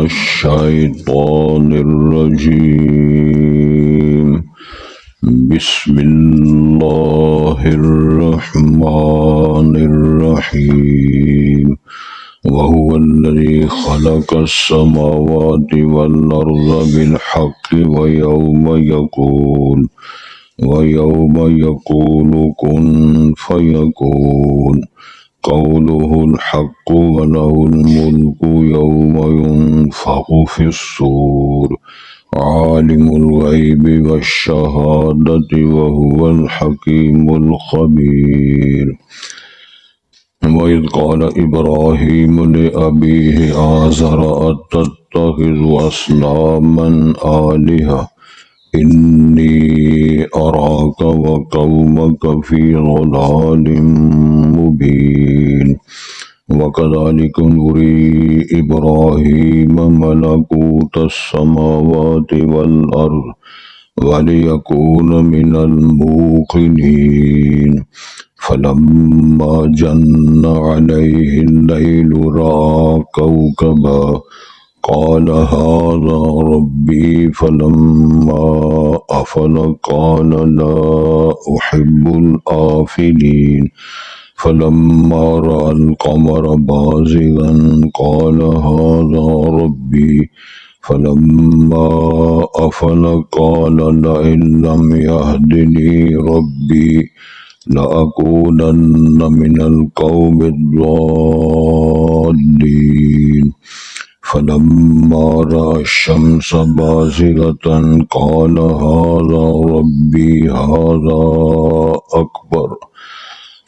الشيطان الرجيم. بسم الله الرحمن الرحيم. وهو الذي خلق السماوات والأرض بالحق ويوم يقول كن فيكون قوله الحق وله الملك يوم ينفخ في الصور عالم الغيب والشهادة وهو الحكيم الخبير. وإذ قال إبراهيم لأبيه آزر أتتخذ أصناما آلهة إني أراك وقومك في ضلال مبين. وكذلك نري إبراهيم ملكوت السماوات والأرض وليكون من الموقنين. فلما جن عليه الليل رأى كوكبا قال هذا ربي فلما أفل قال لا أحب الآفلين. فلما رأى القمر بازغا قال هذا ربي فلما أفل قال لئن لم يهدني ربي لأكونن من القوم الضالين. فلما رأى الشمس بازغة قال هذا ربي هذا أكبر.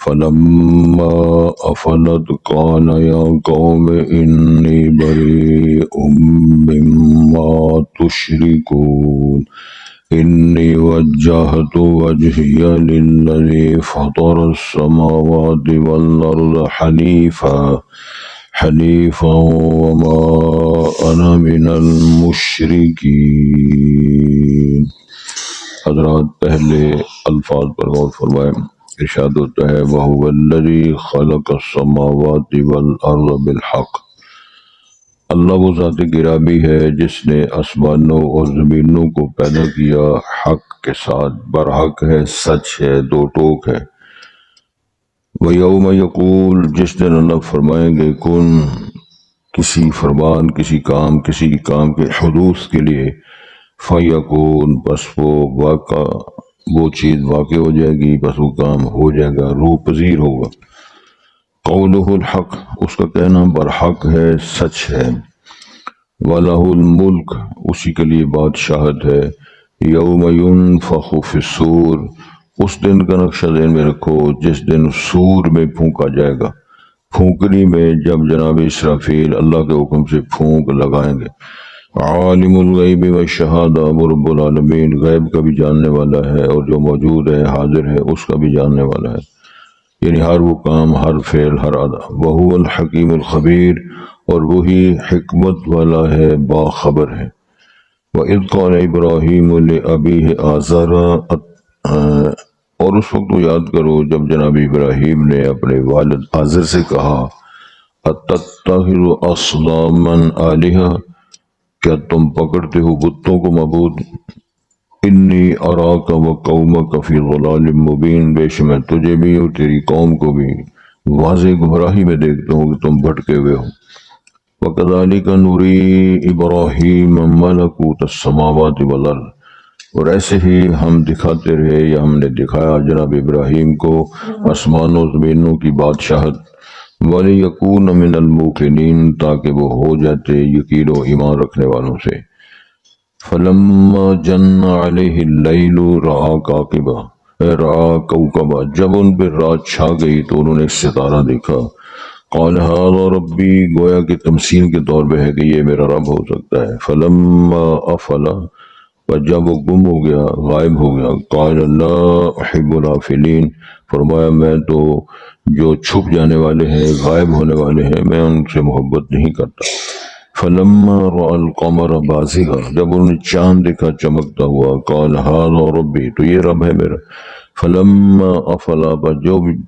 فلما أفلت قال يا قوم إني بريء مما تشركون. إني وجهت وجهي للذي فطر السماوات والأرض حنيفا وما أنا من المشركين. حضرات پہلے الفاظ پر غور فرمائیں. ارشاد ہوتا ہے وَهُوَ الَّذِي خَلَقَ السَّمَاوَاتِ وَالْأَرْضَ بِالْحَقِّ. اللہ وہ ذات گرامی ہے جس نے آسمانوں اور زمینوں کو پیدا کیا حق کے ساتھ. برحق ہے، سچ ہے، دو ٹوک ہے. وَيَوْمَ يَقُولُ، جس دن اللہ فرمائیں گے کن، کسی فرمان، کسی کام کے حدوث کے لیے، فَيَكُونُ، بس وہ چیز واقع ہو جائے گی، بس وہ کام ہو جائے گا، روح پذیر ہوگا. قولہ الحق، اس کا کہنا برحق ہے، سچ ہے. وَلَهُ الْمُلْک، اسی کے لیے بادشاہت ہے. یوم ينفخ فی الصور، اس دن کا نقشہ ذہن میں رکھو جس دن سور میں پھونکا جائے گا. پھونکنے میں جب جناب اسرافیل اللہ کے حکم سے پھونک لگائیں گے. عالم الغیب والشہادہ، وہ رب العالمین غیب کا بھی جاننے والا ہے اور جو موجود ہے حاضر ہے اس کا بھی جاننے والا ہے، یعنی ہر وہ کام، ہر فعل، ہر ادا. وہو الحکیم الخبیر، اور وہی حکمت والا ہے، باخبر ہے. وَإِذْ قَالَ إِبْرَاهِيمُ لِأَبِيهِ آزَرَ، اور اس وقت وہ یاد کرو جب جناب ابراہیم نے اپنے والد آزر سے کہا أَتَتَّخِذُ أَصْنَامًا آلِهَةً، کیا تم پکڑتے ہو بتوں کو معبود. انی اراک وقومک فی ضلال مبین، بے شک میں تجھے بھی اور تیری قوم کو بھی واضح گمراہی میں دیکھتا ہوں کہ تم بھٹکے ہوئے ہو. وَكَذَلِكَ نُرِي إِبْرَاهِيمَ مَلَكُوتَ السَّمَاوَاتِ وَالْأَرْضِ، اور ایسے ہی ہم دکھاتے رہے یا ہم نے دکھایا جناب ابراہیم کو آسمانوں زمینوں کی بادشاہت. وَلِيَكُونَ مِنَ الْمُوقِنِينَ، تاکہ وہ ہو جاتے یقین و ایمان رکھنے والوں سے. فَلَمَّا جَنَّ عَلَيْهِ اللَّيْلُ رَأَى كَوْكَبًا، جب ان پر رات چھا گئی تو انہوں نے ایک ستارہ دیکھا. قَالَ هَذَا رَبِّي، گویا کہ تمثیل کے طور پہ ہے کہ یہ میرا رب ہو سکتا ہے. فَلَمَّا أَفَلَ، پر جب وہ گم ہو گیا، غائب ہو گیا. قَالَ لَا أُحِبُّ الْآفِلِينَ، فرمایا میں تو جو چھپ جانے والے ہیں، غائب ہونے والے ہیں، میں ان سے محبت نہیں کرتا. فلما رأى القمر بازغا، جب انہوں نے چاند دیکھا چمکتا ہوا. قال هذا ربی، تو یہ رب ہے میرا. فلما افلا،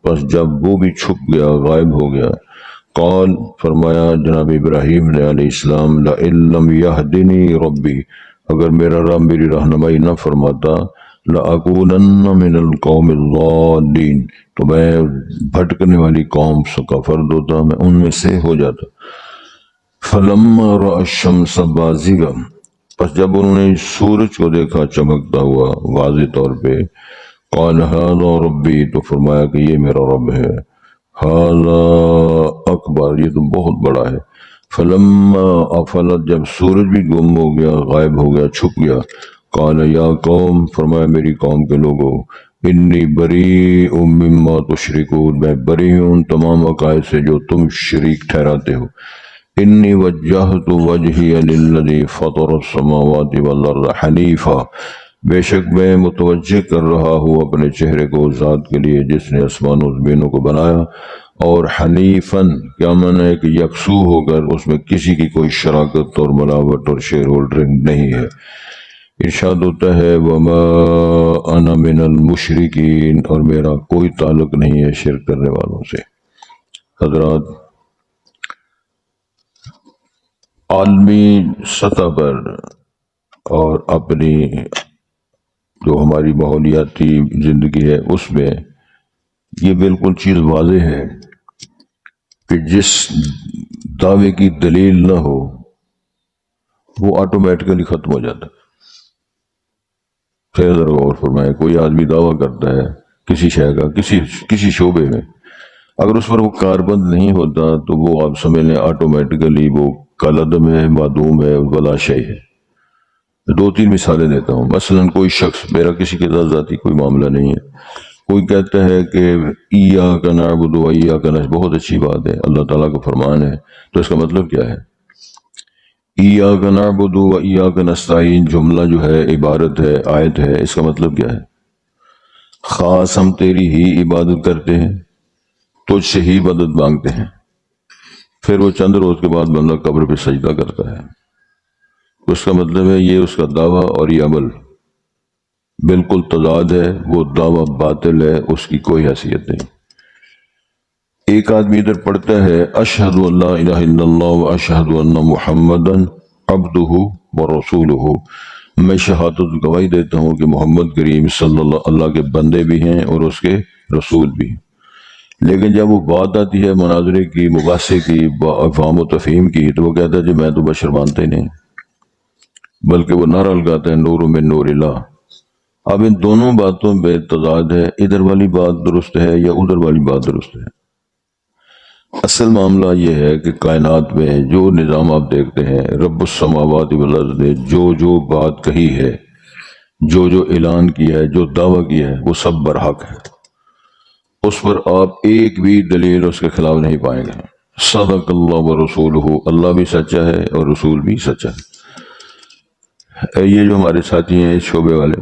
پس جب وہ بھی چھپ گیا، غائب ہو گیا. قال فرمایا جناب ابراہیم نے علیہ السلام لئن لم یہدنی ربی اگر میرا رب میری رہنمائی نہ فرماتا لأکونن من القوم الضالین تو میں بھٹکنے والی قوم کا فرد ہوتا میں ان میں سے ہو جاتا فلما رأى الشمس بازغا پس جب انہوں نے سورج کو دیکھا چمکتا ہوا واضح طور پہ قال هذا ربی تو فرمایا کہ یہ میرا رب ہے هذا اکبر یہ تو بہت بڑا ہے فلما افلت جب سورج بھی گم ہو گیا غائب ہو گیا چھپ گیا قال یا قوم فرمایا میری قوم کے لوگوں انی بریء مما تشرکون میں بری ہوں تمام عقائد سے جو تم شریک ٹھہراتے ہو انی وجہت وجہی للذی فطر السماوات والارض حنیفا بے شک میں متوجہ کر رہا ہوں اپنے چہرے کو ذات کے لیے جس نے آسمان و زمینوں کو بنایا اور حنیفاً کیا معنی ہے کہ یکسو ہو کر اس میں کسی کی کوئی شراکت اور ملاوٹ اور شیئر ہولڈرنگ نہیں ہے ارشاد ہوتا ہے وما انا من المشرکین اور میرا کوئی تعلق نہیں ہے شرک کرنے والوں سے حضرات عالمی سطح پر اور اپنی جو ہماری ماحولیاتی زندگی ہے اس میں یہ بالکل چیز واضح ہے کہ جس دعوے کی دلیل نہ ہو وہ آٹومیٹکلی ختم ہو جاتا ہے ذرا غور فرمائے کوئی آدمی دعویٰ کرتا ہے کسی شے کا کسی شعبے میں اگر اس پر وہ کاربند نہیں ہوتا تو وہ آپ سمجھ لیں آٹومیٹکلی وہ کالعدم ہے معدوم ہے ولا شیء ہے 2-3 مثالیں دیتا ہوں مثلا کوئی شخص میرا کسی کے ساتھ ذاتی کوئی معاملہ نہیں ہے کوئی کہتا ہے کہ ایاک نعبد و ایاک نستعین بہت اچھی بات ہے اللہ تعالیٰ کا فرمان ہے تو اس کا مطلب کیا ہے ایاک نعبد و ایاک نستعین جملہ جو ہے عبارت ہے آیت ہے اس کا مطلب کیا ہے خاص ہم تیری ہی عبادت کرتے ہیں تجھ سے ہی مدد مانگتے ہیں پھر وہ چند روز کے بعد بندہ قبر پہ سجدہ کرتا ہے اس کا مطلب ہے یہ اس کا دعویٰ اور یہ عمل بالکل تضاد ہے وہ دعویٰ باطل ہے اس کی کوئی حیثیت نہیں ایک آدمی ادھر پڑھتا ہے اشہد ان لا الہ الا اللہ و اشہد ان محمدا عبدہ و رسولہ میں شہادت گواہی دیتا ہوں کہ محمد کریم صلی اللہ کے بندے بھی ہیں اور اس کے رسول بھی ہیں لیکن جب وہ بات آتی ہے مناظرے کی مباحثے کی افہام و تفہیم کی تو وہ کہتا ہے جی میں تو بشر مانتا ہی نہیں بلکہ وہ نعرہ لگاتا ہے نور من نور اللہ اب ان دونوں باتوں میں تضاد ہے ادھر والی بات درست ہے یا ادھر والی بات درست ہے اصل معاملہ یہ ہے کہ کائنات میں جو نظام آپ دیکھتے ہیں رب السماوات والارض نے جو بات کہی ہے جو اعلان کیا ہے جو دعویٰ کیا ہے وہ سب برحق ہے اس پر آپ ایک بھی دلیل اس کے خلاف نہیں پائیں گے صدق اللہ و رسولہ اللہ بھی سچا ہے اور رسول بھی سچا ہے یہ جو ہمارے ساتھی ہیں اس شعبے والے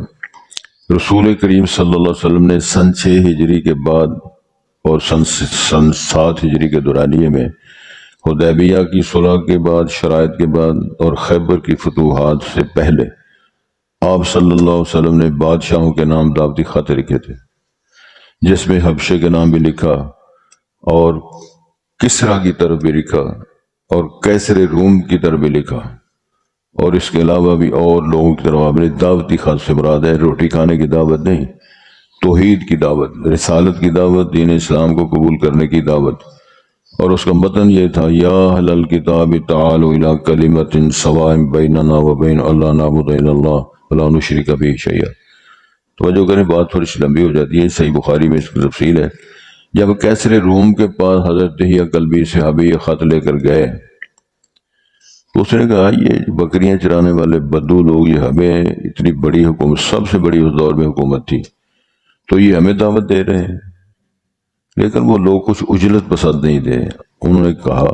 رسول کریم صلی اللہ علیہ وسلم نے سن 6 ہجری کے بعد اور سن 7 ہجری کے دورانیے میں حدیبیہ کی صلح کے بعد شرائط کے بعد اور خیبر کی فتوحات سے پہلے آپ صلی اللہ علیہ وسلم نے بادشاہوں کے نام دعوتی خط لکھے تھے جس میں حبشے کے نام بھی لکھا اور کسرا کی طرف بھی لکھا اور کیسر روم کی طرف بھی لکھا اور اس کے علاوہ بھی اور لوگوں کی طرف اپنے دعوتی خط سے مراد ہے روٹی کھانے کی دعوت نہیں توحید کی دعوت رسالت کی دعوت دین اسلام کو قبول کرنے کی دعوت اور اس کا متن یہ تھا یا اہل الکتاب تعالوا الی کلمۃ سواء بیننا وبین اللہ نعبد الا اللہ ولا نشرک بہ شیئا توجہ کریں بات تھوڑی سی لمبی ہو جاتی ہے صحیح بخاری میں اس کی تفصیل ہے جب کیسر روم کے پاس حضرت دہیہ کلبی صحابی یہ خط لے کر گئے تو اس نے کہا یہ بکریاں چرانے والے بدو لوگ یہ ہمیں اتنی بڑی حکومت سب سے بڑی اس دور میں حکومت تھی تو یہ ہمیں دعوت دے رہے ہیں لیکن وہ لوگ کچھ اجلت پسند نہیں تھے انہوں نے کہا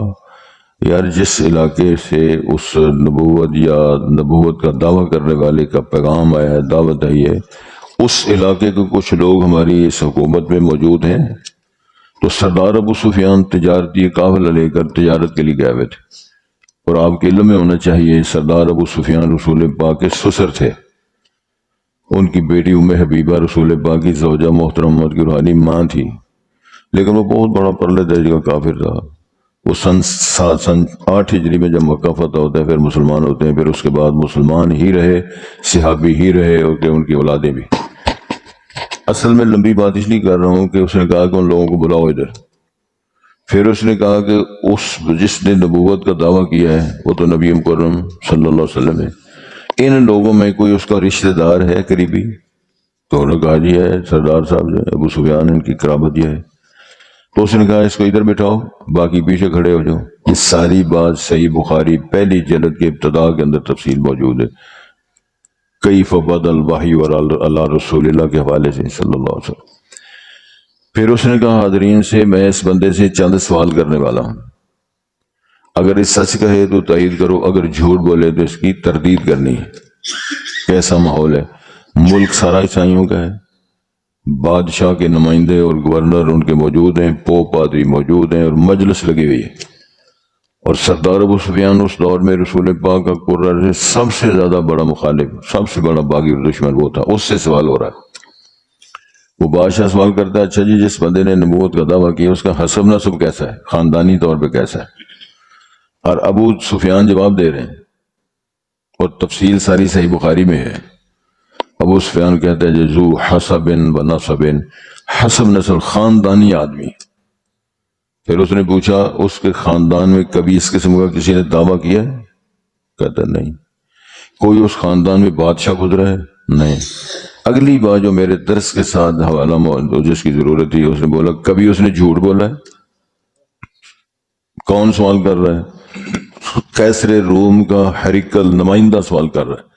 یار جس علاقے سے اس نبوت یا نبوت کا دعویٰ کرنے والے کا پیغام آیا ہے دعوت آئی ہے اس علاقے کے کچھ لوگ ہماری اس حکومت میں موجود ہیں تو سردار ابو سفیان تجارتی قافلہ لے کر تجارت کے لیے گئے ہوئے تھے اور آپ کے علم میں ہونا چاہیے سردار ابو سفیان رسول پاک کے سسر تھے ان کی بیٹی ام حبیبہ رسول پاک کی زوجہ محترم کی روحانی ماں تھی لیکن وہ بہت بڑا پرلے درجے کا کافر تھا وہ سن 8 ہجری میں جب مکہ فتح ہوتا ہے پھر مسلمان ہوتے ہیں، پھر اس کے بعد مسلمان ہی رہے، صحابی ہی رہے، اور کہ ان کی اولادیں بھی۔ اصل میں لمبی بات اس لیے کر رہا ہوں کہ اس نے کہا کہ ان لوگوں کو بلاؤ ادھر۔ پھر اس نے کہا کہ جس نے نبوت کا دعویٰ کیا ہے وہ تو نبی مکرم صلی اللہ علیہ وسلم ہے، ان لوگوں میں کوئی اس کا رشتہ دار ہے قریبی؟ تو انہوں نے کہا جی ہے، سردار صاحب جو ابو سفیان ان کی قرابت یہ ہے۔ تو اس نے کہا اس کو ادھر بٹھاؤ، باقی پیچھے کھڑے ہو جاؤ۔ یہ ساری بات صحیح بخاری پہلی جلد کے ابتدا کے اندر تفصیل موجود ہے، کیف بدأ الوحی علی رسول اللہ کے حوالے سے صلی اللہ علیہ وسلم۔ پھر اس نے کہا حاضرین سے میں اس بندے سے چند سوال کرنے والا ہوں، اگر اس سچ کہے تو تائید کرو، اگر جھوٹ بولے تو اس کی تردید کرنی ہے۔ کیسا ماحول ہے؟ ملک سارا عیسائیوں کا ہے، بادشاہ کے نمائندے اور گورنر ان کے موجود ہیں، پوپ پادری موجود ہیں، اور مجلس لگی ہوئی ہے، اور سردار ابو سفیان اس دور میں رسول پاک کا قرہ سے سب سے زیادہ بڑا مخالف، سب سے بڑا باغی اور دشمن وہ تھا، اس سے سوال ہو رہا ہے۔ وہ بادشاہ سوال کرتا ہے اچھا جی جس بندے نے نبوت کا دعویٰ کیا اس کا حسب نسب کیسا ہے، خاندانی طور پہ کیسا ہے؟ اور ابو سفیان جواب دے رہے ہیں، اور تفصیل ساری صحیح بخاری میں ہے۔ ابو سفیان کہتا ہے ذو حسب و نسب، حسب نسل خاندانی آدمی۔ پھر اس نے پوچھا اس کے خاندان میں کبھی اس قسم کا کسی نے دعویٰ کیا ہے؟ کہتا ہے نہیں۔ کوئی اس خاندان میں بادشاہ گزرا ہے؟ نہیں۔ اگلی بات جو میرے درس کے ساتھ حوالہ جس کی ضرورت تھی، اس نے بولا کبھی اس نے جھوٹ بولا ہے؟ کون سوال کر رہا ہے؟ قیصر روم کا ہرقل نمائندہ سوال کر رہا ہے،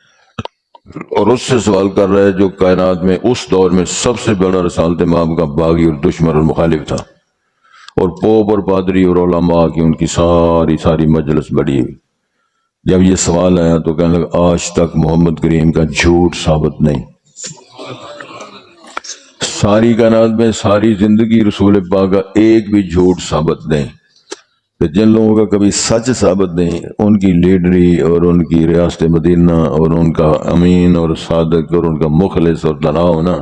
اور اس سے سوال کر رہا ہے جو کائنات میں اس دور میں سب سے بڑا رسالت امام کا باغی اور دشمن اور مخالف تھا، اور پوپ اور پادری اور علماء کی ان کی ساری مجلس بڑی ہوئی۔ جب یہ سوال آیا تو کہنے لگا آج تک محمد کریم کا جھوٹ ثابت نہیں، ساری کائنات میں ساری زندگی رسول پاک کا ایک بھی جھوٹ ثابت نہیں۔ کہ جن لوگوں کا کبھی سچ ثابت نہیں، ان کی لیڈری اور ان کی ریاست مدینہ اور ان کا امین اور صادق اور ان کا مخلص اور دنا ہونا،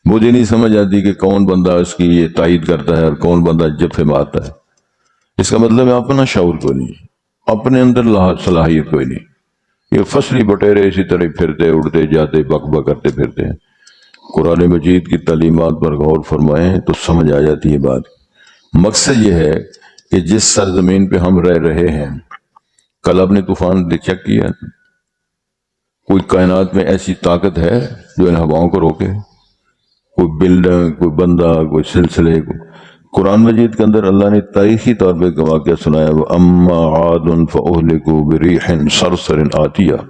مجھے نہیں سمجھ آتی کہ کون بندہ اس کی یہ تائید کرتا ہے اور کون بندہ جفے مارتا ہے۔ اس کا مطلب ہے اپنا شعور کوئی نہیں، اپنے اندر صلاحیت کوئی نہیں، یہ فصلی بٹیرے اسی طرح پھرتے اڑتے جاتے بک بک کرتے پھرتے ہیں۔ قرآن مجید کی تعلیمات پر غور فرمائیں تو سمجھ آ جاتی ہے بات۔ مقصد یہ ہے کہ جس سرزمین پہ ہم رہ رہے ہیں، کل آپ نے طوفان چیک کیا؟ کوئی کائنات میں ایسی طاقت ہے جو ان ہواؤں کو روکے؟ کوئی بلڈنگ، کوئی بندہ، کوئی سلسلے قرآن مجید کے اندر اللہ نے تاریخی طور پہ ایک واقعہ سنایا، وَأَمَّا عَادٌ فَأُهْلِكُوا بِرِيحٍ صَرْصَرٍ عَاتِيَةٍ۔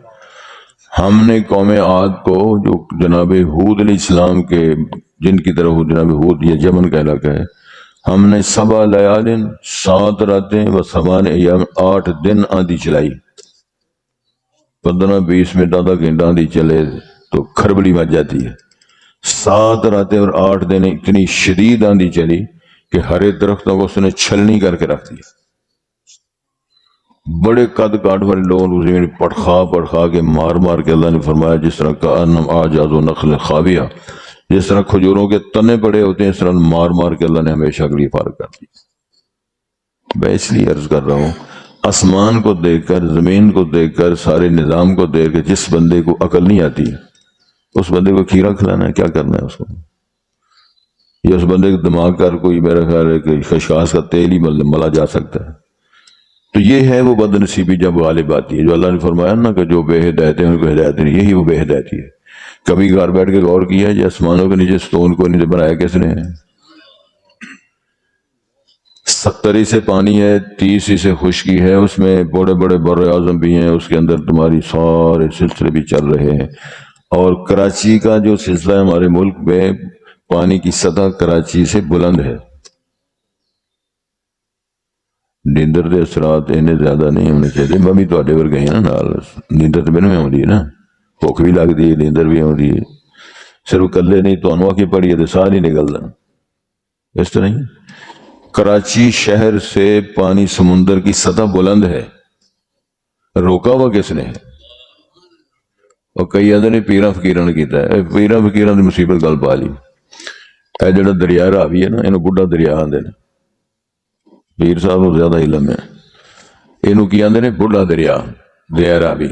ہم نے قوم عاد کو، جو جناب ہود علیہ السلام کے جن کی طرف جناب ہود یہ یمن کا علاقہ ہے، ہم نے 7 لیال 7 راتیں و 8 ایام 8 دن آندھی چلائی۔ 15-20 منٹ آدھا گھنٹہ آندھی چلے تو کھربلی مچ جاتی ہے۔ 7 راتیں اور 8 دن اتنی شدید آندھی چلی کہ ہرے درختوں کو اس نے چھلنی کر کے رکھ دیا۔ بڑے قد کاٹ والے لوگوں کو زمین پڑخا کے مار کے اللہ نے فرمایا جس طرح کأنم اعجاز نخل خاویہ، جس طرح کھجوروں کے تنے پڑے ہوتے ہیں، اس طرح مار کے اللہ نے ہمیشہ کے لیے فارغ کر دی۔ میں اس لیے عرض کر رہا ہوں، آسمان کو دیکھ کر، زمین کو دیکھ کر، سارے نظام کو دیکھ کر جس بندے کو عقل نہیں آتی اس بندے کو کھیرا کھلانا ہے، کیا کرنا ہے اس کو؟ یا اس بندے کو دماغ کر کوئی میرا خیال ہے کہ خشخاش کا تیل ہی ملا جا سکتا ہے۔ تو یہ ہے وہ بد نصیبی جب غالب آتی ہے، جو اللہ نے فرمایا نا کہ جو بے ہدایت ہیں ان کو ہدایت نہیں، یہی وہ بے ہدایتی ہے۔ کبھی گھر بیٹھ کے غور کیا ہے آسمانوں کے نیچے ستون کو نیچے بنایا کس نے ہے؟ 70 سے پانی ہے، 30 سے خشکی ہے، اس میں بڑے بڑے بر اعظم بھی ہیں، اس کے اندر تمہاری سارے سلسلے بھی چل رہے ہیں۔ اور کراچی کا جو سلسلہ ہے ہمارے ملک میں، پانی کی سطح کراچی سے بلند ہے۔ نیندر دے اثرات انہیں زیادہ نہیں ہونے چاہیے، میں بھی تو ور گئی نا نال، نیندر تو میرے میں ہو رہی ہے نا، بھوک بھی لگتی ہے، نیندر بھی ہو رہی ہے، صرف کلے نہیں تو انواع کی پڑی ہے تو ساری نکلنا اس طرح ہی۔ کراچی شہر سے پانی سمندر کی سطح بلند ہے، روکا ہوا کس نے ہے؟ اور کئی آدھے نے پیرا فقیران نے کیتا ہے، پیرا فقیران نے مصیبت گل پا لی۔ اے جڑا دریا راوی ہے نا، انہوں بڈھا دریا آندے نے، پیر صاحب کو زیادہ علم ہے. اینو کی آندے نے بڑھا دریا راوی.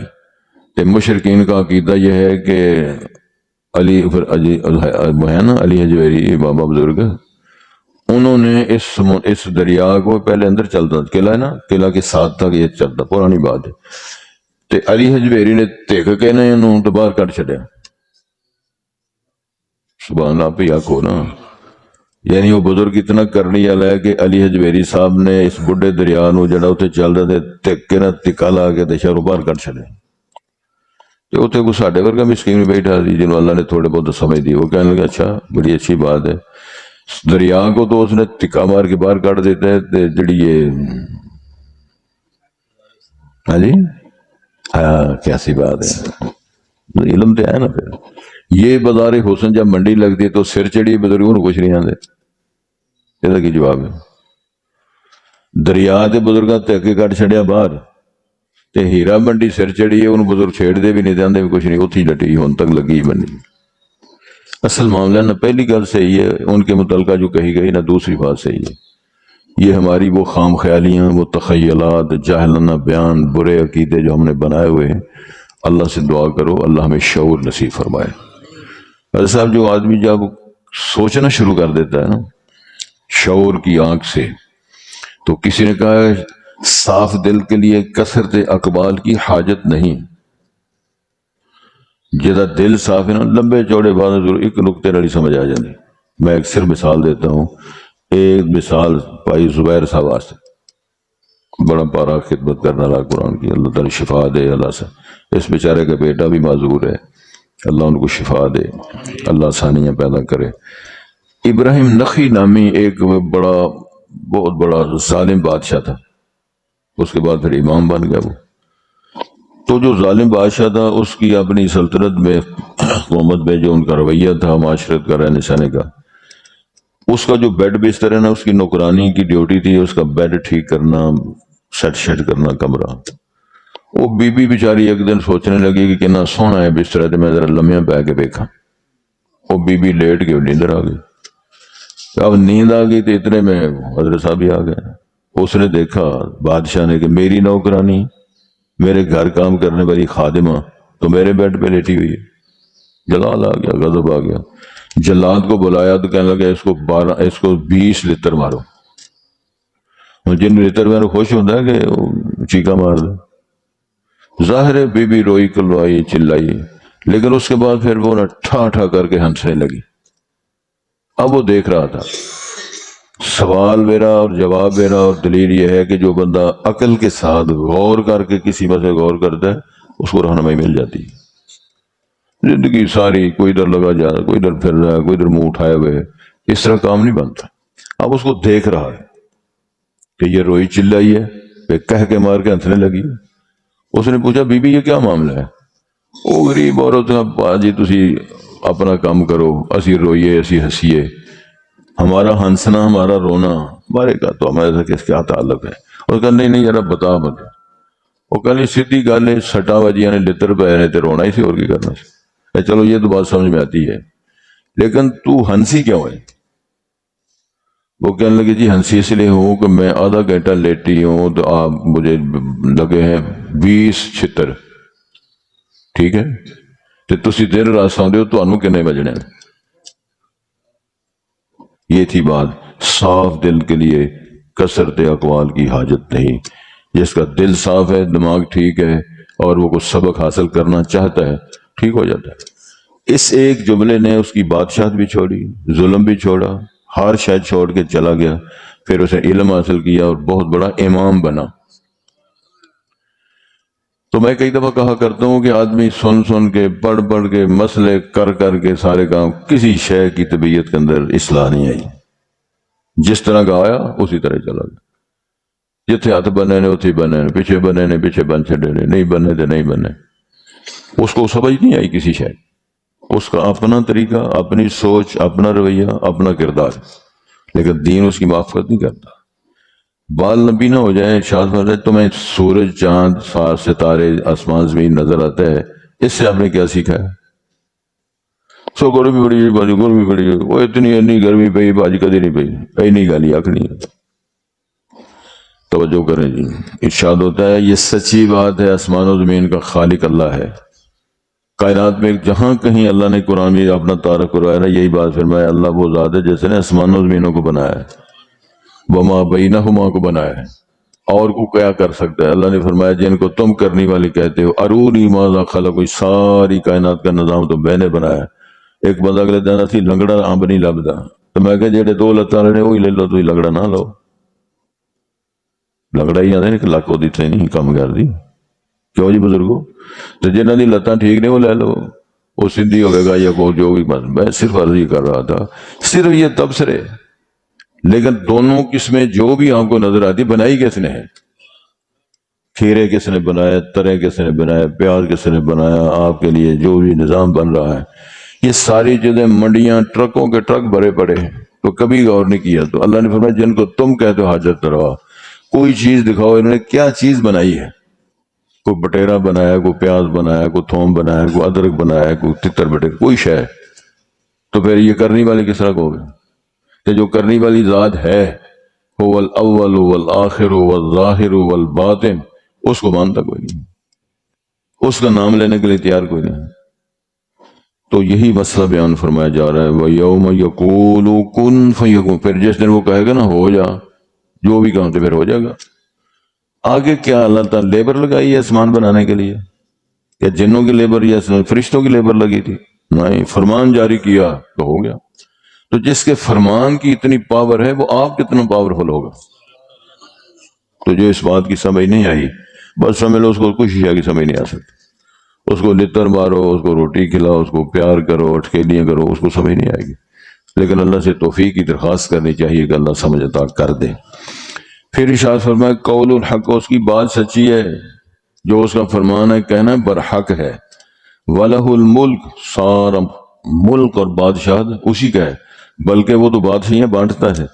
تے مشرکین کا عقیدہ یہ ہے کہ علی ہے نا علی حجویری بابا بزرگ، انہوں نے اس دریا کو پہلے اندر چلتا قلعہ ہے نا، قلعہ کے ساتھ تک یہ چلتا، پرانی بات ہے. تے علی حجویری نے تیک کے نا انہوں تو باہر کٹ چھڑیا. سبحان اللہ پہ آکھو نا. یعنی وہ بزرگ اتنا کرنی والا ہے کہ علی حجویری صاحب نے اس بڑھے دریا نو جڑا اتنے چل رہا تھے تک کے نا تکا لا کے شہروں باہر کٹ چھڑے. تو اتنے کوئی ساڈے ورگا مسکین بیٹھا سی جنہوں اللہ نے تھوڑے بہت سمجھ دی، وہ کہنے لگا اچھا بڑی اچھی بات ہے. دریا کو تو اس نے تکا مار کے باہر کٹ دیتا ہے. جڑی یہ ہاں جی ہاں کیسی بات ہے، علم تو ہے نا. پھر یہ بازار حسن جب منڈی لگتی ہے تو سر چڑی بزرگوں کو کچھ نہیں آتے. یہ کی جواب ہے؟ دریا تے بزرگاں تکے کٹ چھڑیا باہر، تے ہیرا منڈی سر چڑی ہے، انہوں بزرگ چھیڑ دے بھی نہیں دیندے بھی کچھ نہیں، اتھی لٹی ہون تک لگی منڈی. اصل معاملہ نہ پہلی گل صحیح ہے ان کے متعلقہ جو کہی گئی نہ دوسری بات صحیح ہے. یہ ہماری وہ خام خیالیاں، وہ تخیلات، جاہلانہ بیان، برے عقیدے جو ہم نے بنائے ہوئے ہیں. اللہ سے دعا کرو اللہ ہمیں شعور نصیب فرمائے. حضرت صاحب جو آدمی جب سوچنا شروع کر دیتا ہے نا شعور کی آنکھ سے، تو کسی نے کہا ہے صاف دل کے لیے کثرت اقبال کی حاجت نہیں. جدا دل صاف ہے نا لمبے چوڑے بات ضرور ایک نقطے والی سمجھ آ جاتی. میں ایک صرف مثال دیتا ہوں. ایک مثال بھائی زبیر صاحب واسطے بڑا پارا خدمت کرنا رہا قرآن کی، اللہ تعالی شفا دے. اللہ سے اس بیچارے کا بیٹا بھی معذور ہے، اللہ ان کو شفا دے، اللہ آسانیاں پیدا کرے. ابراہیم نخی نامی ایک بہت بڑا ظالم بادشاہ تھا، اس کے بعد پھر امام بن گیا وہ. تو جو ظالم بادشاہ تھا اس کی اپنی سلطنت میں حکومت میں جو ان کا رویہ تھا معاشرت کا رہنے سہنے کا، اس کا جو بیڈ بستر ہے نا اس کی نوکرانی کی ڈیوٹی تھی اس کا بیڈ ٹھیک کرنا، سیٹ کرنا کمرہ. وہ بی بی بیچاری ایک دن سوچنے لگی کہ کتنا سونا ہے بستر ہے، میں ذرا لمحے پہ کے دیکھا. وہ بی بی لیٹ کے نیندر آ گئی. اب نیند آ گئی تو اتنے میں حضرت صاحب بھی آ گئے. اس نے دیکھا بادشاہ نے کہ میری نوکرانی، میرے گھر کام کرنے والی خادمہ تو میرے بیڈ پہ لیٹی ہوئی ہے. جلال آ گیا، غضب آ گیا. جلاد کو بلایا تو کہنے لگا اس کو 20 لتر مارو. جن لتر میں خوش ہوتا ہے کہ چیکا مار دے. ظاہر ہے بی بی روئی کلوائی چلائی، لیکن اس کے بعد پھر وہ ٹھا ٹھا کر کے ہنسنے لگی. اب وہ دیکھ رہا تھا سوال میرا اور جواب میرا اور دلیل یہ ہے کہ جو بندہ عقل کے ساتھ غور کر کے کسی مسئلے غور کرتا ہے اس کو رہنمائی مل جاتی ہے. زندگی ساری کوئی ادھر لگا جا رہا، کوئی ادھر پھر رہا ہے، کوئی ادھر منہ اٹھائے ہوئے، اس طرح کام نہیں بنتا. اب اس کو دیکھ رہا ہے کہ یہ روئی چلائی ہے، پھر کہہ کے مار کے ہنسنے لگی. اس نے پوچھا بی بی یہ کیا معاملہ ہے؟ وہ غریب عورت جی تسی اپنا کام کرو، اسی روئیے اسی ہنسیے، ہمارا ہنسنا ہمارا رونا ہمارے کا تو ہمارے سے کیا تعلق ہے؟ اور کہا نہیں ذرا بتا مت. وہ کہنے سیدھی گل ہے سٹا وجیاں نے لتر پہ نے تے رونا ہی سی اور کی کرنا سی. چلو یہ تو بات سمجھ میں آتی ہے، لیکن تو ہنسی کیوں ہے؟ وہ کہنے لگے جی ہنسی اس لیے ہوں کہ میں آدھا گھنٹہ لیٹی ہوں تو آپ مجھے لگے ہیں 20 چھتر. ٹھیک ہے تو تسی دیر رات سوندے ہو تو انہوں کنے بجنے. یہ تھی بات. صاف دل کے لیے کثرت اقوال کی حاجت نہیں. جس کا دل صاف ہے، دماغ ٹھیک ہے اور وہ کچھ سبق حاصل کرنا چاہتا ہے ٹھیک ہو جاتا ہے. اس ایک جملے نے اس کی بادشاہت بھی چھوڑی، ظلم بھی چھوڑا، ہر شاید چھوڑ کے چلا گیا. پھر اسے علم حاصل کیا اور بہت بڑا امام بنا. تو میں کئی دفعہ کہا کرتا ہوں کہ آدمی سن کے پڑھ کے مسئلے کر کے سارے کام، کسی شے کی طبیعت کے اندر اصلاح نہیں آئی. جس طرح کا آیا اسی طرح چلا گیا. جتھے ہاتھ بنے نے اتھی بنے نے، پیچھے بنے نے پیچھے بن چھڑے نے، نہیں بنے تو نہیں بنے. اس کو سمجھ نہیں آئی کسی شے. اس کا اپنا طریقہ، اپنی سوچ، اپنا رویہ، اپنا کردار، لیکن دین اس کی موافقت نہیں کرتا. بال لمبی نہ ہو جائے شاذ فرماتے تمہیں سورج چاند ستارے آسمان زمین نظر آتا ہے، اس سے آپ نے کیا سیکھا ہے؟ سو گرمی بڑی باجی گرمی بڑی، وہ اتنی گرمی پئی باجی کدی نہیں پئی، اینی گل ہی آکھنی ہے. توجہ کریں جی، ارشاد ہوتا ہے یہ سچی بات ہے، آسمان و زمین کا خالق اللہ ہے۔ کائنات میں جہاں کہیں اللہ نے قرآن میں اپنا تعارف کروایا نا، یہی بات فرمایا اللہ وہ ذات ہے جس نے آسمان و زمینوں کو بنایا ہے، وما بینہما کو بنایا ہے، اور کو کیا کر سکتا ہے؟ اللہ نے فرمایا جن کو تم کرنے والی کہتے ہو، ارونی ماذا خلق، کوئی ساری کائنات کا نظام تو میں نے بنایا ہے۔ ایک بندہ اگلے دن اسی لنگڑا آمب نہیں لبدا، تو میں کہ جڑے دو لتاں نے وہی لے لو، تو لنگڑا نہ لو، لنگڑا ہی آدھے کہ لک وہ نہیں کم کر دی، کیوں جی بزرگو؟ تو جنہوں دی لتاں ٹھیک نے وہ لے لو، وہ سدھی ہوئے گا یا کو جو بھی، بس میں صرف عرض ہی کر رہا تھا، صرف یہ تبصرے، لیکن دونوں قسمیں جو بھی آپ کو نظر آتی بنائی کس نے ہے؟ کھیرے کس نے بنایا، ترے کس نے بنایا، پیاز کس نے بنایا، آپ کے لیے جو بھی نظام بن رہا ہے، یہ ساری چیزیں منڈیاں ٹرکوں کے ٹرک بھرے پڑے ہیں، تو کبھی غور نہیں کیا؟ تو اللہ نے فرمایا جن کو تم کہتے ہو حاجت روا، کوئی چیز دکھاؤ انہوں نے کیا چیز بنائی ہے؟ کوئی بٹیرا بنایا، کوئی پیاز بنایا، کوئی تھوم بنایا، کوئی ادرک بنایا، کوئی تتر بٹیر، کوئی شے، تو پھر یہ کرنے والے کس طرح کو گئے؟ کہ جو کرنے والی ذات ہے، هو الاول والآخر والظاہر والباطن، اس کو مانتا کوئی نہیں، اس کا نام لینے کے لیے تیار کوئی نہیں۔ تو یہی مسئلہ بیان فرمایا جا رہا ہے، وَيَوْمَ يَقُولُ كُن فَيَكُونُ، پھر جس دن وہ کہے گا نا ہو جا، جو بھی کہوں تو پھر ہو جائے گا۔ آگے کیا اللہ تعالیٰ لیبر لگائی ہے آسمان بنانے کے لیے؟ یا جنوں کی لیبر یا فرشتوں کی لیبر لگی تھی؟ نہیں، فرمان جاری کیا تو ہو گیا۔ تو جس کے فرمان کی اتنی پاور ہے وہ آپ کتنا پاورفل ہوگا؟ تو جو اس بات کی سمجھ نہیں آئی، بس سمجھ لو اس کو کچھ شیعہ کی سمجھ نہیں آ سکتی، اس کو لتر مارو، اس کو روٹی کھلاؤ، اس کو پیار کرو، اٹکیلیاں کرو، اس کو سمجھ نہیں آئے گی۔ لیکن اللہ سے توفیق کی درخواست کرنی چاہیے کہ اللہ سمجھ عطا کر دے۔ پھر ارشاد فرمایا قول الحق، اس کی بات سچی ہے، جو اس کا فرمان ہے کہنا برحق ہے۔ وَلَهُ الْمُلْک، سارا ملک اور بادشاہت اسی کا ہے، بلکہ وہ تو بادشاہیاں بانٹتا ہے۔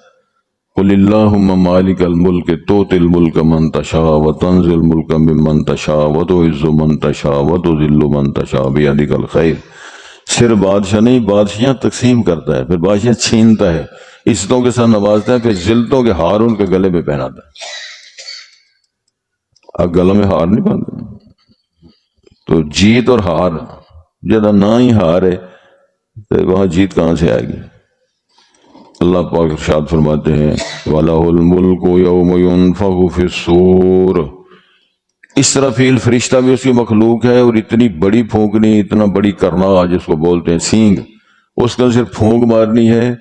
قل اللہم مالک الملک تؤتی الملک من تشاء وتنزع الملک ممن تشاء وتعز من تشاء وتذل من تشاء بیدک الخیر۔ صرف بادشاہ نہیں، بادشاہیاں تقسیم کرتا ہے، پھر بادشاہ چھینتا ہے، عزتوں کے ساتھ نوازتا ہے، پھر ذلتوں کے ہار ان کے گلے میں پہناتا ہے۔ اب گلوں میں ہار نہیں پہنتے، تو جیت اور ہار، جب نہ ہی ہار ہے تو وہاں جیت کہاں سے آئے گی؟ اللہ پاک ارشاد فرماتے ہیں وَلَهُ الْمُلْكُ يَوْمَ يُنفَخُ فِي الصُّورِ، اسرافیل فرشتہ بھی اس کی مخلوق ہے، اور اتنی بڑی پھونکنی، اتنا بڑی کرنا جس کو بولتے ہیں سینگ، اس کا صرف پھونک مارنی ہے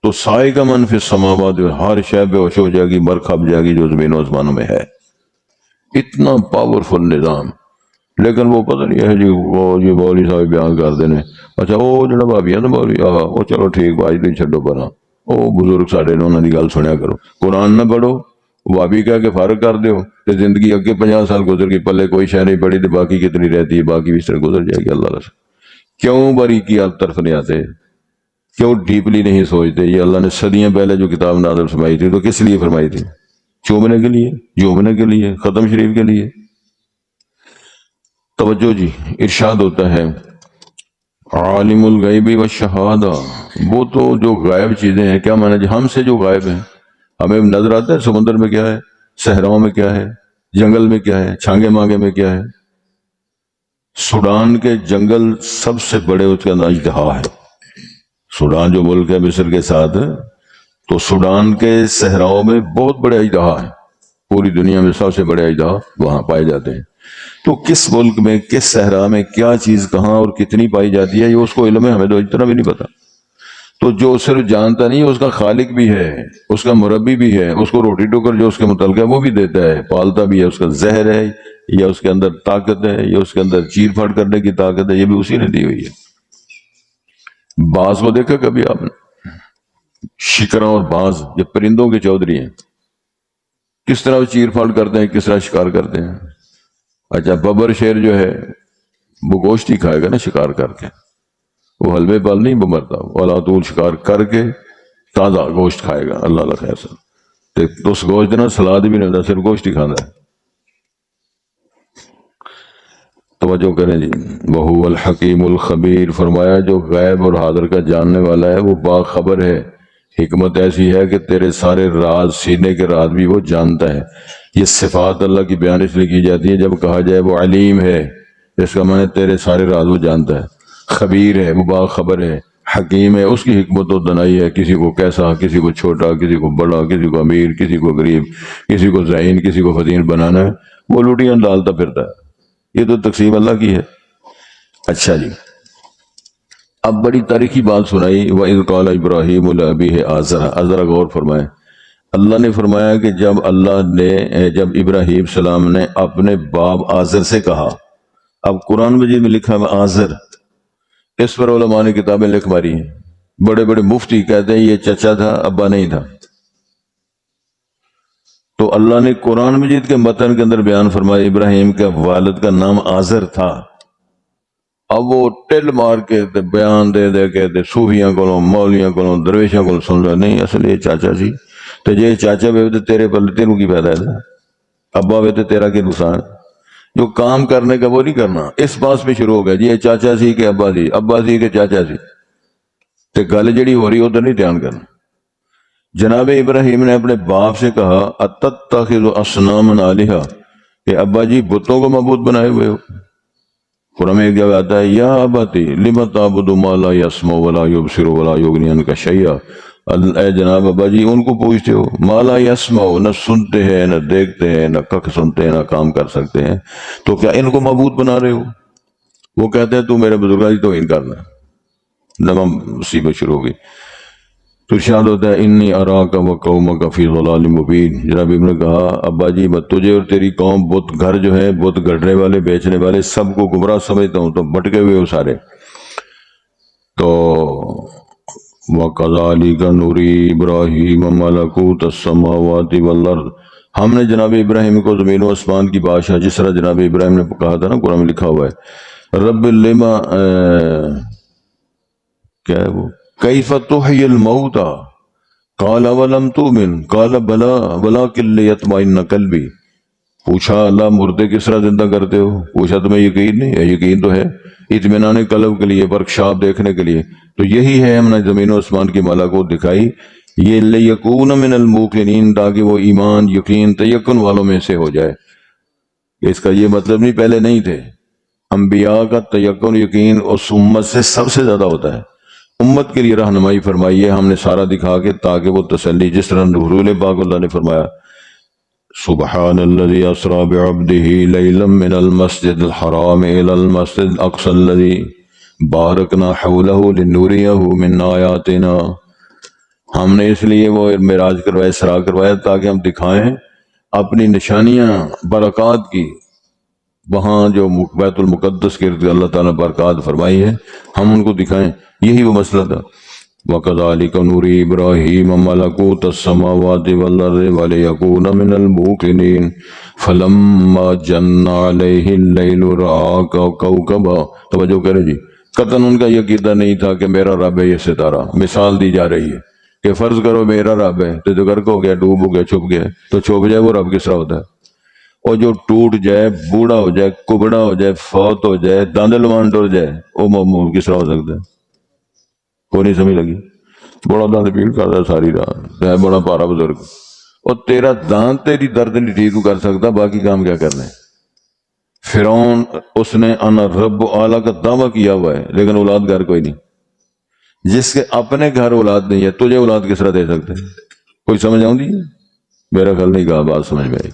تو سائے کا من فی السماوات، ہر شے بے ہوش ہو جائے گی، مر کھپ جائے گی جو زمین و آسمانوں میں ہے۔ اتنا پاورفل نظام، لیکن وہ پتہ نہیں ہے جی، وہ یہ مولوی صاحب بیان کر دینے، اچھا وہ جڑا بھابی ہے نا مولوی، وہ چلو ٹھیک بھائی تھی چھڈو پرا، وہ بزرگ ساڈے نے انہاں دی گل سنیا کرو، قرآن نہ پڑھو، بھابی کہہ کے فارغ کر دیو، تے زندگی اگے 50 سال گزر گئی، پلے کوئی شے نہیں پڑھی، تے باقی کتنی رہتی ہے، باقی بھی اس طرح گزر جائے گی۔ اللہ رسول کیوں باریکی آپ طرف نہیں آتے؟ کیوں ڈیپلی نہیں سوچتے؟ یہ اللہ نے صدیاں پہلے جو کتاب نازل فرمائی تھی تو کس لیے فرمائی تھی؟ چومنے کے لیے، جومنے کے لیے، ختم شریف کے لیے؟ توجہ جی، ارشاد ہوتا ہے عالم الغیب والشہادہ، وہ تو جو غائب چیزیں ہیں، کیا مانا جی؟ ہم سے جو غائب ہیں، ہمیں نظر آتا ہے سمندر میں کیا ہے، صحراؤں میں کیا ہے، جنگل میں کیا ہے، چھانگے مانگے میں کیا ہے۔ سوڈان کے جنگل سب سے بڑے، اس کے اندر اژدہا ہے۔ سوڈان جو ملک ہے مصر کے ساتھ، تو سوڈان کے صحراؤں میں بہت بڑے اژدہا ہیں، پوری دنیا میں سب سے بڑے اژدہا وہاں پائے جاتے ہیں۔ تو کس ملک میں، کس صحرا میں کیا چیز کہاں اور کتنی پائی جاتی ہے، یہ اس کو علم ہے، ہمیں تو اتنا بھی نہیں پتا۔ تو جو صرف جانتا نہیں، اس کا خالق بھی ہے، اس کا مربی بھی ہے، اس کو روٹی ٹوکر جو اس کے متعلق ہے وہ بھی دیتا ہے، پالتا بھی ہے، اس کا زہر ہے یا اس کے اندر طاقت ہے یا اس کے اندر چیر پھاڑ کرنے کی طاقت ہے، یہ بھی اسی نے دی ہوئی ہے۔ باز کو دیکھا کبھی آپ نے؟ شکراں اور باز یہ پرندوں کے چودھری ہیں، کس طرح وہ چیر پھاڑ کرتے ہیں، کس طرح شکار کرتے ہیں۔ اچھا ببر شیر جو ہے وہ گوشت ہی کھائے گا نا شکار کر کے، وہ حلوے پال نہیں مرتا، وہ علاتول شکار کر کے تازہ گوشت کھائے گا، اللہ اللہ خیر سے، تو اس گوشت نا سلاد بھی نہیں ہوتا، صرف گوشت ہی کھانا ہے۔ توجہ کریں جی، وَهُوَ الْحَكِيمُ الْخَبِيرُ، فرمایا جو غیب اور حاضر کا جاننے والا ہے وہ باخبر ہے، حکمت ایسی ہے کہ تیرے سارے راز، سینے کے راز بھی وہ جانتا ہے۔ یہ صفات اللہ کی بیان اس لیے کی جاتی ہے جب کہا جائے وہ علیم ہے، اس کا معنی تیرے سارے راز وہ جانتا ہے۔ خبیر ہے، وہ باخبر ہے۔ حکیم ہے، اس کی حکمت و دانائی ہے، کسی کو کیسا، کسی کو چھوٹا، کسی کو بڑا، کسی کو امیر، کسی کو غریب، کسی کو ذہین، کسی کو فتین بنانا ہے، وہ لوٹیاں ڈالتا پھرتا ہے۔ یہ تو تقسیم اللہ کی ہے۔ اچھا جی، اب بڑی تاریخی بات سنائی، وَإِذْ قَالَ إِبْرَاهِيمُ لِأَبِيهِ آزَرَ۔ ذرا غور فرمائیں، اللہ نے فرمایا کہ جب ابراہیم السلام نے اپنے باپ آزر سے کہا، اب قرآن مجید میں لکھا ہے آزر، اس پر علماء نے کتابیں لکھ ماری ہیں، بڑے بڑے مفتی کہتے ہیں یہ چچا تھا، ابا نہیں تھا۔ تو اللہ نے قرآن مجید کے متن کے اندر بیان فرمایا ابراہیم کے والد کا نام آزر تھا۔ اب وہ ٹل مار کے بیان دے دے کے صوفیاں کو، مولیاں کو، درویشاں کو سن لو، نہیں اصل یہ چاچا سی، تو یہ چاچا وے تو تیرے پلے تیروں کی پیدا ہے، ابا وے تو تیرا کی نقصان۔ جو کام کرنے کا وہ نہیں کرنا، اس بات پہ شروع ہو گیا جی یہ چاچا سی کہ ابا سی، ابا سی کہ چاچا سی، تو گل جڑی ہو رہی ادھر نہیں دھیان کرنا۔ جناب ابراہیم نے اپنے باپ سے کہا اتتخذ اصناما آلہہ، کہ ابا جی بتوں کو معبود بنائے ہوئے ہو۔ قرآن میں ایک جگہ آتا ہے یا ابتی لم تعبد ما لا یسمع ولا یبصر ولا یغنی عنک شیئا، اے جناب ابا جی ان کو پوچھتے ہو، ما لا یسمع، نہ سنتے ہیں نہ دیکھتے ہیں نہ ککھ سنتے ہیں نہ کام کر سکتے ہیں، تو کیا ان کو معبود بنا رہے ہو؟ وہ کہتے ہیں تو میرے بزرگاں تو ان کرنا، نہ مصیبت شروع ہو گئی۔ تو ارشاد ہوتا ہے انی اراک و قومک فی ضلال مبین، جناب ابن نے کہا ابا جی میں تجھے اور تیری قوم بت گھر جو ہے، بت گڑنے والے بیچنے والے سب کو گمراہ سمجھتا ہوں، تو بھٹکے ہوئے ہو سارے۔ تو وَكَذَلِكَ نُرِي إِبْرَاهِيمَ مَلَكُوتَ السَّمَاوَاتِ وَالْأَرْضِ، ہم نے جناب ابراہیم کو زمین و آسمان کی بادشاہ، جس طرح جناب ابراہیم نے کہا تھا نا، قرآن میں لکھا ہوا ہے رب لما کیا ہے وہ کیف تحیی الموتى قال ولم تؤمن قال بلا ولکن لیطمئن قلبی، پوچھا اللہ مردے کس طرح زندہ کرتے ہو؟ پوچھا تمہیں یقین نہیں ہے؟ یقین تو ہے، اطمینان قلب کے لیے، ورکشاپ دیکھنے کے لیے۔ تو یہی ہے ہم نے زمین و آسمان کی ملکوت دکھائی، یہ لیکون من الموقنین، تاکہ وہ ایمان، یقین، تیقن والوں میں سے ہو جائے۔ اس کا یہ مطلب نہیں پہلے نہیں تھے، انبیاء کا تیقن یقین اس امت سے سب سے زیادہ ہوتا ہے۔ امت کے لیے رہنمائی فرمائی ہے ہم نے سارا دکھا کے، تاکہ وہ تسلی، جس طرح رسول پاک اللہ نے فرمایا سبحان الذي اسرى بعبده ليلا من المسجد الحرام الى المسجد الاقصى الذي باركنا حوله لنريه من آیاتنا، ہم نے اس لیے وہ معراج کروایا، اسراء کروایا، تاکہ ہم دکھائیں اپنی نشانیاں برکات کی، وہاں جو بیت المقدس کے ارد اللہ تعالیٰ برکات فرمائی ہے ہم ان کو دکھائیں، یہی وہ مسئلہ تھا۔ وَكَذَلِكَ نُرِي إِبْرَاهِيمَ مَلَكُوتَ السَّمَاوَاتِ وَالْأَرْضِ وَلِيَكُونَ مِنَ الْمُوقِنِينَ فَلَمَّا جَنَّ عَلَيْهِ اللَّيْلُ رَأَىٰ كَوْكَبًا، توجہ کریں جی، قطعاً ان کا یہ عقیدہ نہیں تھا کہ میرا رب ہے یہ ستارہ، مثال دی جا رہی ہے کہ فرض کرو میرا رب ہے تو غرق ہو گیا، ڈوب ہو گیا، چھپ گیا، تو چھپ جائے وہ رب کس طرح ہوتا ہے؟ اور جو ٹوٹ جائے، بوڑھا ہو جائے، کبڑا ہو جائے، فوت ہو جائے، داند لمان ٹوٹ جائے، وہ کس طرح ہو سکتا ہے؟ کوئی نہیں سمجھ لگی؟ بڑا دانت پیڑ کرتا ہے ساری رات، ہے بڑا پارا بزرگ، اور تیرا دانت تیری درد نہیں ٹھیک کر سکتا، باقی کام کیا کرنا ہے؟ فرعون اس نے انا رب اعلیٰ کا دعویٰ کیا ہوا ہے، لیکن اولاد گھر کوئی نہیں۔ جس کے اپنے گھر اولاد نہیں ہے، تجھے اولاد کس طرح دے سکتے ہیں؟ کوئی سمجھ آؤں دی؟ میرا خیال نہیں کہا بات سمجھ میں آئی۔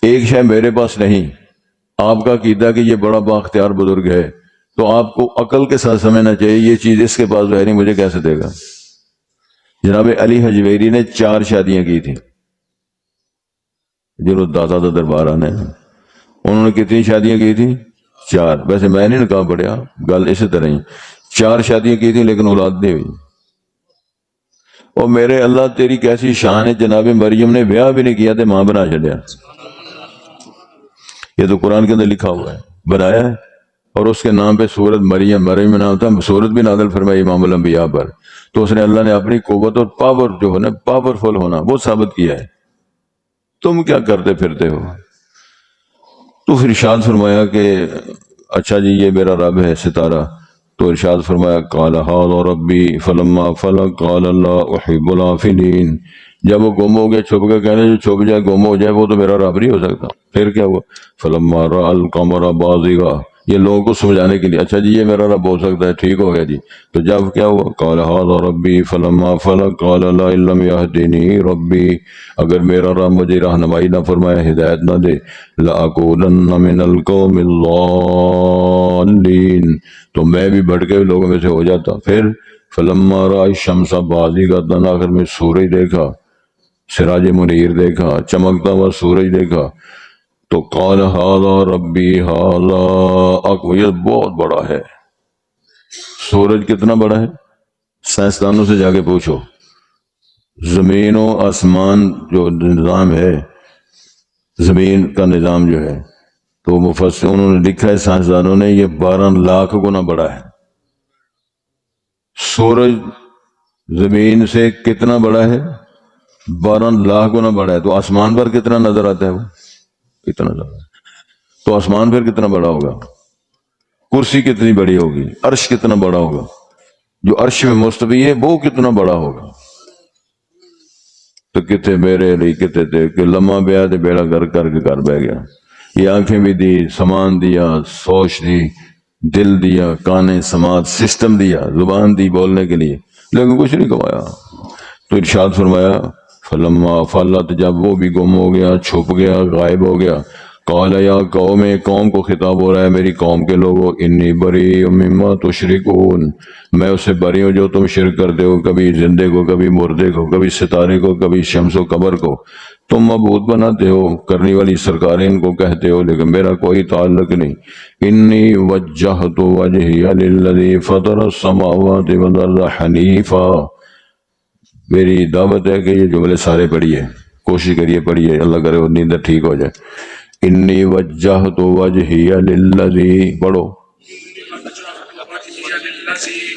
ایک شے میرے پاس نہیں، آپ کا عقیدہ کہ یہ بڑا بااختیار بزرگ ہے، تو آپ کو عقل کے ساتھ سمجھنا چاہیے یہ چیز اس کے پاس ہے نہیں، مجھے کیسے دے گا؟ جناب علی حجویری نے 4 شادیاں کی تھیں، جنہوں دادا دا دربار آنے، انہوں نے کتنی شادیاں کی تھیں؟ 4۔ ویسے میں نہیں نکاح پڑھیا، گل اسی طرح ہی، 4 شادیاں کی تھیں لیکن اولاد نہیں ہوئی۔ اور میرے اللہ تیری کیسی شان ہے، جناب مریم نے بیاہ بھی نہیں کیا تھے، ماں بنا چلیا۔ یہ تو قرآن کے اندر لکھا ہوا ہے، بنایا ہے، اور اس کے نام پہ سورت مریم نام تھا، سورت بھی نازل فرمائی امام الانبیاء پر۔ تو اس نے اللہ نے اپنی قوت اور پاور جو ہے نا، پاورفل ہونا، وہ ثابت کیا ہے۔ تم کیا کرتے پھرتے ہو؟ تو پھر ارشاد فرمایا کہ اچھا جی یہ میرا رب ہے ستارہ، تو ارشاد فرمایا قال هذا ربی فلما فلق قال اللہ احب العافلین. جب وہ گم ہو گیا چھپ گیا، کہنے جو چھپ جائے گم ہو جائے وہ تو میرا رب نہیں ہو سکتا. پھر کیا ہوا؟ فلما راى القمر بازغا، یہ لوگوں کو سمجھانے کے لیے، اچھا جی یہ میرا رب ہو سکتا ہے، ٹھیک ہو گیا جی. تو جب کیا ہوا؟ قال هذا ربی فلما فلق قال لئن لم يهدني ربی، اگر میرا رب مجھے رہنمائی نہ فرمائے، ہدایت نہ دے، لأکونن من القوم الضالین، تو میں بھی بھٹکے ہوئے لوگوں میں سے ہو جاتا. پھر فلما راى الشمس بازغۃ، آخر میں سورج دیکھا، سراج منیر دیکھا، چمکتا ہوا سورج دیکھا، تو قال هذا ربی هذا اکبر، یہ بہت بڑا ہے. سورج کتنا بڑا ہے؟ سائنسدانوں سے جا کے پوچھو. زمین و آسمان جو نظام ہے، زمین کا نظام جو ہے، تو مفسر انہوں نے لکھا ہے سائنسدانوں نے، یہ 12 لاکھ گنا بڑا ہے. سورج زمین سے کتنا بڑا ہے؟ 12 لاکھ گنا بڑا ہے. تو آسمان پر کتنا نظر آتا ہے؟ وہ اتنا زیادہ. تو آسمان پر کتنا بڑا ہوگا؟ کرسی کتنی بڑی ہوگی؟ عرش کتنا بڑا ہوگا؟ جو عرش میں مستوی ہے وہ کتنا بڑا ہوگا؟ تو کتے میرے لیے کتے تھے کہ لمحہ بیا دے بیڑا گھر کر کے گھر بہ گیا. یہ آنکھیں بھی دی، سامان دیا، سوچ دی، دل دیا، کانے سماعت سسٹم دیا، زبان دی بولنے کے لیے، لیکن کچھ نہیں کمایا. تو ارشاد فرمایا فلما فلت، جب وہ بھی گم ہو گیا، چھپ گیا، غائب ہو گیا، قال یا قوم، قوم کو خطاب ہو رہا ہے، میری قوم کے لوگوں، انی بری مما تشرکون، میں اس سے بری ہوں جو تم شرک کرتے ہو، کبھی زندے کو، کبھی مردے کو، کبھی ستارے کو، کبھی شمس و قمر کو تم معبود بناتے ہو، کرنے والی سرکاریں ان کو کہتے ہو، لیکن میرا کوئی تعلق نہیں. انی وجہت وجہی للذی فطر السماوات والارض حنیفا، میری دعوت ہے کہ یہ جملے سارے پڑھیے، کوشش کریے پڑھیے، اللہ کرے وہ نیند ٹھیک ہو جائے. انی وجہت وجہی للذی، پڑھو.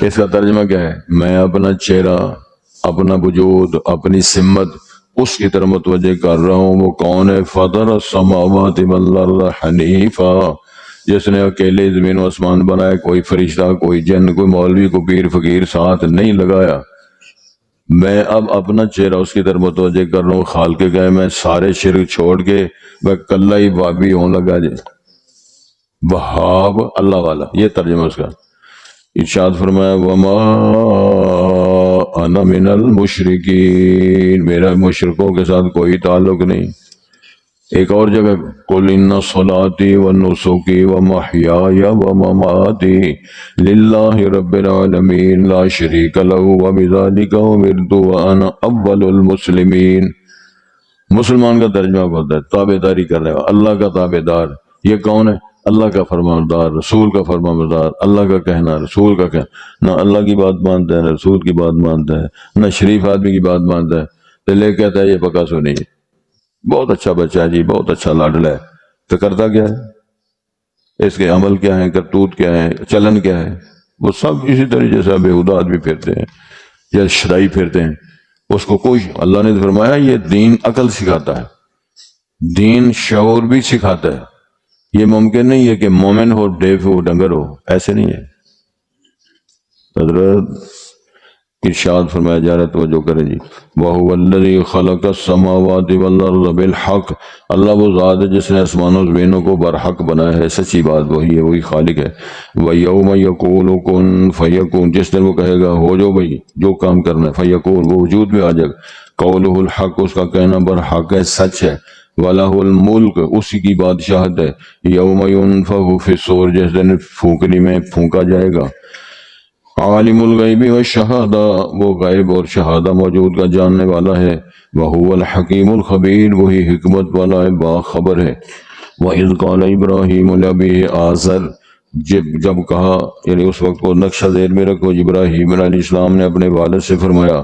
اس کا ترجمہ کیا ہے؟ میں اپنا چہرہ، اپنا وجود، اپنی سمت اس کی طرف متوجہ کر رہا ہوں. وہ کون ہے؟ فطر السماوات والارض حنیفا، جس نے اکیلے زمین و آسمان بنایا، کوئی فرشتہ، کوئی جن، کوئی مولوی، کوئی پیر فقیر ساتھ نہیں لگایا. میں اب اپنا چہرہ اس کی طرف متوجہ کر رہا ہوں. خالق کہ میں سارے شرک چھوڑ کے میں کلہ ہی وابی ہوں لگا جائے، وہاب اللہ والا، یہ ترجمہ اس کا. ارشاد فرمایا وما انا من المشرکین، میرا مشرکوں کے ساتھ کوئی تعلق نہیں. ایک اور جگہ قل ان صلاتی ونسکی ومحیای ومماتی للہ رب العالمین لا شریک لہ وبذالک امرت وانا اول المسلمین. مسلمان کا ترجمہ ہوتا ہے تابع داری کرنے والا، اللہ کا تابع دار. یہ کون ہے؟ اللہ کا فرمانبردار، رسول کا فرمانبردار. اللہ کا کہنا، رسول کا کہنا، نہ اللہ کی بات مانتا ہے نہ رسول کی بات مانتا ہے، نہ شریف آدمی کی بات مانتا ہے. تو لے کہتا ہے یہ پکا سنی، بہت اچھا بچہ ہے جی، بہت اچھا لاڈلا ہے. تو کرتا کیا ہے؟ اس کے عمل کیا ہے، کرتوت کیا ہے، چلن کیا ہے؟ وہ سب اسی طریقے سے بےہودہ آدمی پھرتے ہیں یا شرائی پھرتے ہیں. اس کو کوئی، اللہ نے فرمایا یہ دین عقل سکھاتا ہے، دین شعور بھی سکھاتا ہے. یہ ممکن نہیں ہے کہ مومن ہو ڈیف ہو ڈنگر ہو، ایسے نہیں ہے. حضرت ارشاد فرمایا جا رہا ہے، توجہ کریں جی. وَهُوَ الَّذِي خَلَقَ السَّمَاوَاتِ وَالْأَرْضَ بِالْحَقِّ، اللہ وہ ذات ہے جس نے آسمان و زمینوں کو برحق بنایا ہے، سچی بات وہی ہے، وہی خالق ہے. وَيَوْمَ يَقُولُ كُن فَيَكُونُ، جس دن وہ کہے گا ہو جو بھائی جو کام کرنا ہے، فَيَكُونُ، وہ وجود میں آ جائے گا. قَوْلُهُ الْحَقُّ، اس کا کہنا برحق ہے، سچ ہے. وَلَهُ الْمُلْكُ، اسی کی بادشاہت ہے. يَوْمَ يُنفَخُ فِي الصُّورِ، جس دن پھونکنے میں پھونکا جائے گا. عالم الغیب والشہادہ، وہ غیب اور شہادہ موجود کا جاننے والا ہے. وہو الحکیم الخبیر، وہی حکمت والا ہے، باخبر ہے. وَإِذْ قَالَ إِبْرَاهِيمُ لِأَبِيهِ آزر، جب کہا، یعنی اس وقت کو نقشہ ذہن میں رکھو، ابراہیم علیہ السلام نے اپنے والد سے فرمایا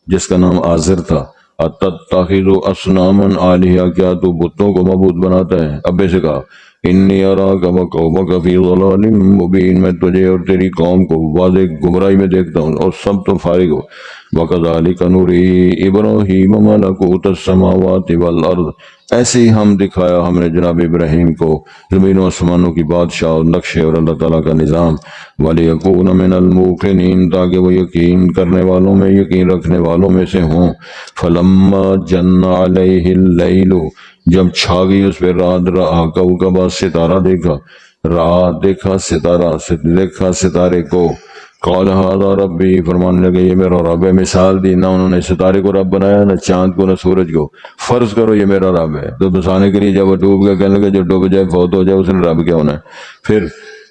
جس کا نام آزر تھا، أَتَتَّخِذُ أَصْنَامًا آلِهَةً، کیا تو بتوں کو معبود بناتا ہے؟ ابے سے کہا انی اراک وقومک فی ضلال مبین، میں تجھے اور تیری قوم کو واضح گمراہی میں دیکھتا ہوں اور سب تو فارغ ہو. وَكَذَلِكَ نُرِي إِبْرَاهِيمَ مَلَكُوتَ السَّمَاوَاتِ وَالْأَرْضِ، ایسے ہی ہم دکھایا ہم نے جناب ابراہیم کو زمین و آسمانوں کی بادشاہ اور نقشے اور اللہ تعالیٰ کا نظام، وَلِيَكُونَ مِنَ الْمُوقِنِينَ، تاکہ وہ یقین کرنے والوں میں، یقین رکھنے والوں میں سے ہوں۔ فَلَمَّا جَنَّ عَلَيْهِ اللَّيْلُ، جب چھا گئی اس پہ رات، رأى كوكبا، ستارہ دیکھا، دیکھا ستارہ، دیکھا ستارے کو، قال هذا ربی، فرمانے لگے یہ میرا رب ہے۔ مثال دی، نہ انہوں نے ستارے کو رب بنایا، نہ چاند کو، نہ سورج کو، فرض کرو یہ میرا رب ہے تو بسانے کے لیے جب وہ ڈوب گیا کہنے لگے جو ڈوب جائے فوت ہو جائے اس نے رب کیا ہونا ہے۔ پھر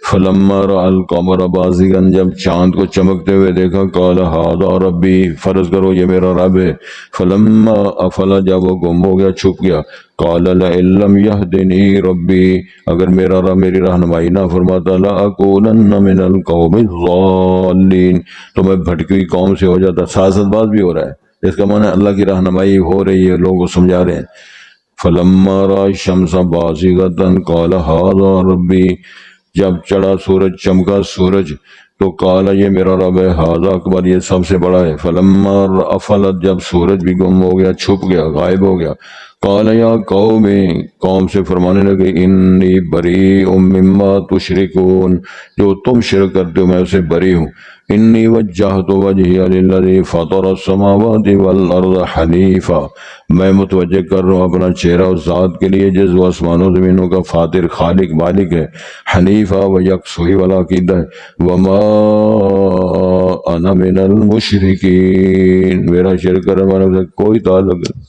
فلما رأى القمر بازغا، جب چاند کو چمکتے ہوئے دیکھا، قال هذا ربی، فرض کرو یہ میرا رب ہے۔ فلما افل، جب وہ گم ہو گیا، چھپ گیا، قال لئن لم يهدني ربی، اگر میرا رب میری رہنمائی نہ فرماتا، لأكونن من القوم الضالین، تو میں بھٹکی ہوئی قوم سے ہو جاتا۔ ساتھ ساتھ بات بھی ہو رہا ہے، اس کا معنی ہے اللہ کی رہنمائی ہو رہی ہے، لوگوں کو سمجھا رہے ہیں۔ فلما رأى الشمس بازغة قال هذا ربی، جب چڑھا سورج، چمکا سورج، تو قال یہ میرا رب ہے، هذا اکبر، یہ سب سے بڑا ہے۔ فلما افلت، جب سورج بھی گم ہو گیا، چھپ گیا، غائب ہو گیا، قال یا قوم، قوم سے فرمانے لگے، انی بریء مما تشرکون، جو تم شرک کرتے ہو میں اسے بری ہوں۔ انی وجہت وجہی للذی فطر السماوات والارض حنیفا، میں متوجہ کر رہا ہوں اپنا چہرہ اس ذات کے لیے جس وہ آسمانوں زمینوں کا فاطر، خالق، مالک ہے، حنیفا و یکسوئی والا عقیدہ ہے، وما انا من المشرکین، میرا شرک کرنے والوں سے کوئی تعلق نہیں،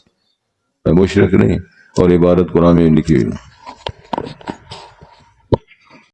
میں مشرک نہیں، اور عبارت قرآن میں لکھی ہوئی۔